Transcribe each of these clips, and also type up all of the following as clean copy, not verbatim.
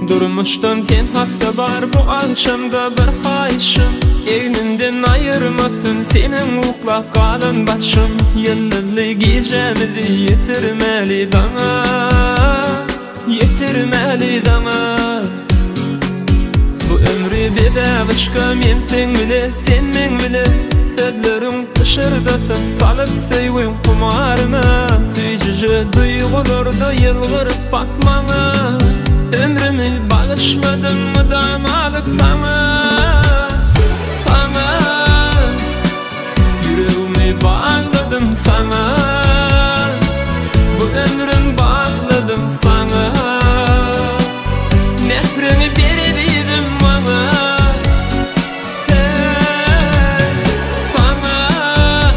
Durmuşdan ten hatta var bu akşamda bir hayşım. Egninden ayırmasın senin ukla kalın başım. Yıllılı gecemizi yetirmeli dana, yetirmeli dana. Bu ömrü bedavışka men sen bile, sen men bile. Sözlerim dışırdasın salıp sevim kumarına. Tüycücü duygularda yılgırıp bakmana. Ömrümü bağışmadım mı damalık sana, sana. Yüreğimi bağladım sana, bu ömrüm bağladım sana. Nefreni verebildim bana, hey, sana.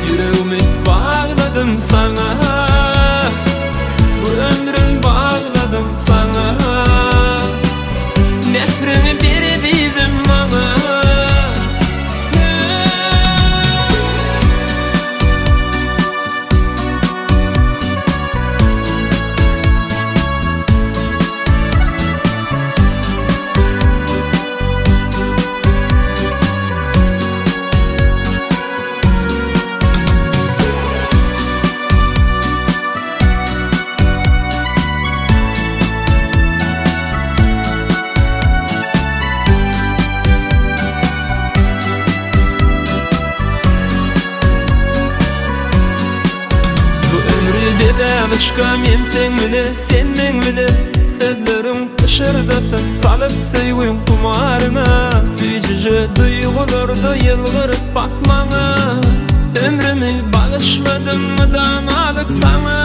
Yüreğimi bağladım sana, bu ömrüm bağladım sana. Nefreni verebildim bana. Bedavışka men sen bile, sen men bile. Sözlerim dışırdasın salıp sevim kumarına. Tüycücü duygularda yılgırıp bakmana. Ömrümü bağışmadım mı damalık sana,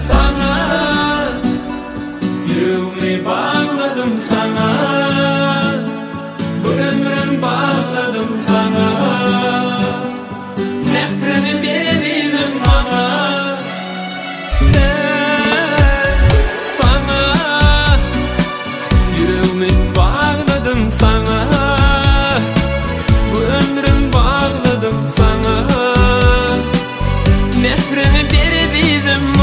sana. Yüreğimi bağladım sana, bu ömrüm bağladım sana. Nefreni verebildim bana, sana. Yüreğimi bağladım sana, bu ömrüm bağladım sana. Nefreni verebildim